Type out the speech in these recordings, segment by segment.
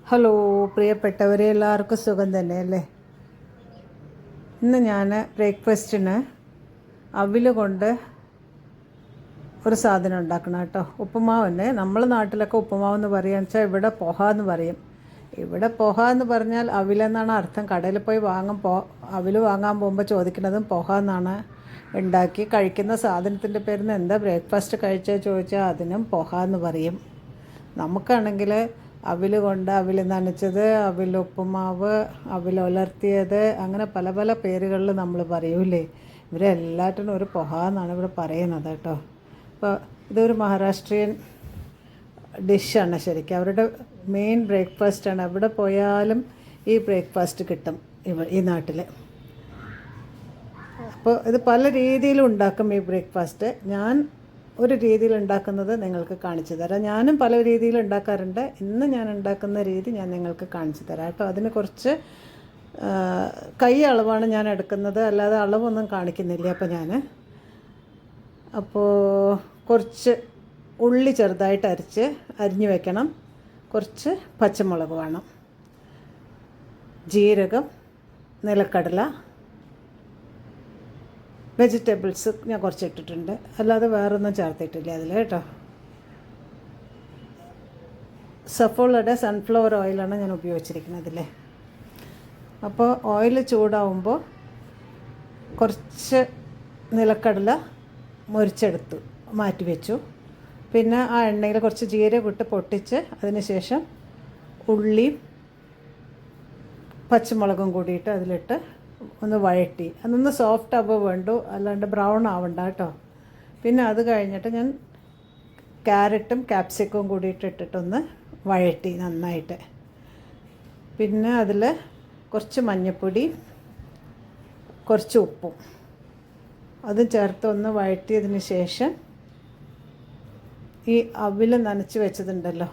Hello പ്രിയപ്പെട്ടവരെ, എല്ലാവർക്കും സുഖം തന്നെയല്ലേ? ഇന്ന് ഞാൻ ബ്രേക്ക്ഫാസ്റ്റിന് അവിൽ കൊണ്ട് ഒരു സാധനം ഉണ്ടാക്കണം കേട്ടോ. ഉപ്പുമാവ് തന്നെ. നമ്മളെ നാട്ടിലൊക്കെ ഉപ്പുമാവെന്ന് പറയുകയെന്ന് വെച്ചാൽ ഇവിടെ പൊഹ എന്ന് പറയും. ഇവിടെ പൊഹ എന്ന് പറഞ്ഞാൽ അവിലെന്നാണ് അർത്ഥം. കടയിൽ പോയി അവിൽ വാങ്ങാൻ പോകുമ്പോൾ ചോദിക്കുന്നതും പൊഹ എന്നാണ്. ഉണ്ടാക്കി കഴിക്കുന്ന സാധനത്തിൻ്റെ പേരിന് എന്താ ബ്രേക്ക്ഫാസ്റ്റ് കഴിച്ചത് ചോദിച്ചാൽ അതിനും പൊഹ എന്ന് പറയും. നമുക്കാണെങ്കിൽ അവിൽ കൊണ്ട് അവിൽ നനച്ചത്, അവിൽ ഉപ്പുമാവ്, അവിൽ ഉലർത്തിയത്, അങ്ങനെ പല പല പേരുകളിൽ നമ്മൾ പറയൂലേ. ഇവരെല്ലാറ്റിനും ഒരു പൊഹ എന്നാണ് ഇവിടെ പറയുന്നത് കേട്ടോ. അപ്പോൾ ഇതൊരു മഹാരാഷ്ട്രീയൻ ഡിഷാണ് ശരിക്കും. അവരുടെ മെയിൻ ബ്രേക്ക്ഫാസ്റ്റാണ്. എവിടെ പോയാലും ഈ ബ്രേക്ക്ഫാസ്റ്റ് കിട്ടും ഈ നാട്ടിൽ. അപ്പോൾ ഇത് പല രീതിയിലും ഉണ്ടാക്കും ഈ ബ്രേക്ക്ഫാസ്റ്റ്. ഞാൻ ഒരു രീതിയിൽ ഉണ്ടാക്കുന്നത് നിങ്ങൾക്ക് കാണിച്ചു തരാം. ഞാനും പല രീതിയിൽ ഉണ്ടാക്കാറുണ്ട്. ഇന്ന് ഞാൻ ഉണ്ടാക്കുന്ന രീതി ഞാൻ നിങ്ങൾക്ക് കാണിച്ചു തരാം കേട്ടോ. അതിന് കുറച്ച് കൈ അളവാണ് ഞാൻ എടുക്കുന്നത്, അല്ലാതെ അളവൊന്നും കാണിക്കുന്നില്ല. അപ്പോൾ കുറച്ച് ഉള്ളി ചെറുതായിട്ട് അരിഞ്ഞ് വെക്കണം. കുറച്ച് പച്ചമുളക് വേണം, ജീരകം, നിലക്കടല, വെജിറ്റബിൾസ് ഞാൻ കുറച്ച് ഇട്ടിട്ടുണ്ട്, അല്ലാതെ വേറൊന്നും ചേർത്തിട്ടില്ല അതിൽ കേട്ടോ. സഫോളയുടെ സൺഫ്ലവർ ഓയിലാണ് ഞാൻ ഉപയോഗിച്ചിരിക്കുന്നത് അതിൽ. അപ്പോൾ ഓയിൽ ചൂടാവുമ്പോൾ കുറച്ച് നിലക്കടല മുറിച്ചെടുത്തു മാറ്റി വെച്ചു. പിന്നെ ആ എണ്ണയിൽ കുറച്ച് ജീരകം ഇട്ട് പൊട്ടിച്ച് അതിന് ശേഷം ഉള്ളിയും പച്ചമുളകും കൂടിയിട്ട് അതിലിട്ട് ഒന്ന് വഴറ്റി. അതൊന്ന് സോഫ്റ്റ് ആവുക വേണ്ടു, അല്ലാണ്ട് ബ്രൗൺ ആവണ്ട കേട്ടോ. പിന്നെ അത് കഴിഞ്ഞിട്ട് ഞാൻ ക്യാരറ്റും ക്യാപ്സിക്കവും കൂടിയിട്ട് ഇട്ടിട്ടൊന്ന് വഴറ്റി നന്നായിട്ട്. പിന്നെ അതിൽ കുറച്ച് മഞ്ഞൾപ്പൊടി, കുറച്ച് ഉപ്പും അതും ചേർത്ത് ഒന്ന് വഴറ്റിയതിന് ശേഷം ഈ അവിൽ നനച്ച് വെച്ചതുണ്ടല്ലോ,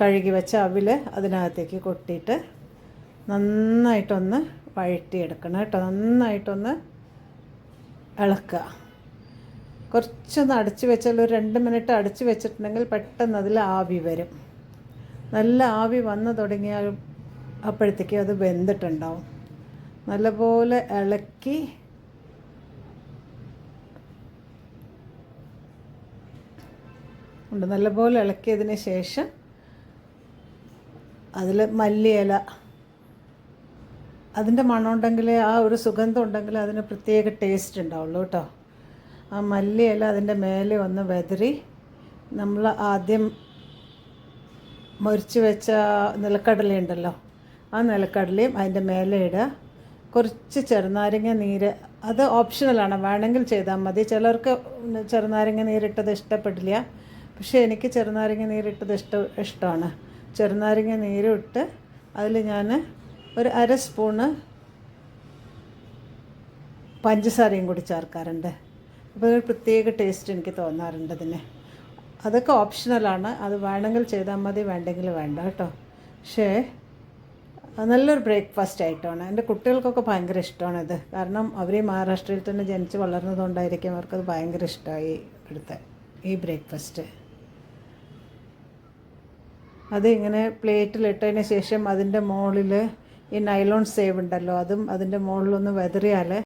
കഴുകി വെച്ച അവിൽ അതിനകത്തേക്ക് കൊട്ടിയിട്ട് നന്നായിട്ടൊന്ന് വഴറ്റിയെടുക്കണം കേട്ടോ. നന്നായിട്ടൊന്ന് ഇളക്കുക. കുറച്ചൊന്ന് അടച്ച് വെച്ചാൽ ഒരു 2 മിനിറ്റ് അടച്ച് വെച്ചിട്ടുണ്ടെങ്കിൽ പെട്ടെന്ന് അതിൽ ആവി വരും. നല്ല ആവി വന്ന് തുടങ്ങിയാൽ അപ്പോഴത്തേക്കും അത് വെന്തിട്ടുണ്ടാവും. നല്ലപോലെ ഇളക്കി നല്ലപോലെ ഇളക്കിയതിന് ശേഷം അതിൽ മല്ലിയില, അതിൻ്റെ മണമുണ്ടെങ്കിൽ, ആ ഒരു സുഗന്ധം ഉണ്ടെങ്കിൽ അതിന് പ്രത്യേക ടേസ്റ്റ് ഉണ്ടാവുള്ളൂ കേട്ടോ. ആ മല്ലിയില അതിൻ്റെ മേലെ ഒന്ന് വെതറി നമ്മൾ ആദ്യം മുറിച്ച് വെച്ച നിലക്കടലയുണ്ടല്ലോ, ആ നിലക്കടലയും അതിൻ്റെ മേലെ ഇടുക. കുറച്ച് ചെറുനാരങ്ങ നീര്, അത് ഓപ്ഷണലാണ്, വേണമെങ്കിൽ ചെയ്താൽ മതി. ചിലർക്ക് ചെറുനാരങ്ങ നീരിട്ടത് ഇഷ്ടപ്പെടില്ല, പക്ഷേ എനിക്ക് ചെറുനാരങ്ങ നീരിട്ടത് ഇഷ്ടമാണ്. ചെറുനാരങ്ങ നീരും ഇട്ട് അതിൽ ഞാൻ ഒരു 1/2 സ്പൂണ് പഞ്ചസാരയും കൂടി ചേർക്കാറുണ്ട്. അപ്പോൾ ഒരു പ്രത്യേക ടേസ്റ്റ് എനിക്ക് തോന്നാറുണ്ട് അതിന്. അതൊക്കെ ഓപ്ഷണലാണ്, അത് വേണമെങ്കിൽ ചെയ്താൽ മതി, വേണ്ടെങ്കിൽ വേണ്ട കേട്ടോ. പക്ഷേ നല്ലൊരു ബ്രേക്ക്ഫാസ്റ്റ് ആയിട്ടാണ്. എൻ്റെ കുട്ടികൾക്കൊക്കെ ഭയങ്കര ഇഷ്ടമാണിത്. കാരണം അവർ മഹാരാഷ്ട്രയിൽ തന്നെ ജനിച്ച് വളർന്നതുകൊണ്ടായിരിക്കും അവർക്കത് ഭയങ്കര ഇഷ്ടമായി ഇവിടുത്തെ ഈ ബ്രേക്ക്ഫാസ്റ്റ്. അത് ഇങ്ങനെ പ്ലേറ്റിലിട്ടതിന് ശേഷം അതിൻ്റെ മുകളിൽ ഈ നൈലോൺ സേവ് ഉണ്ടല്ലോ, അതും അതിൻ്റെ മുകളിലൊന്ന് വെതറിയാൽ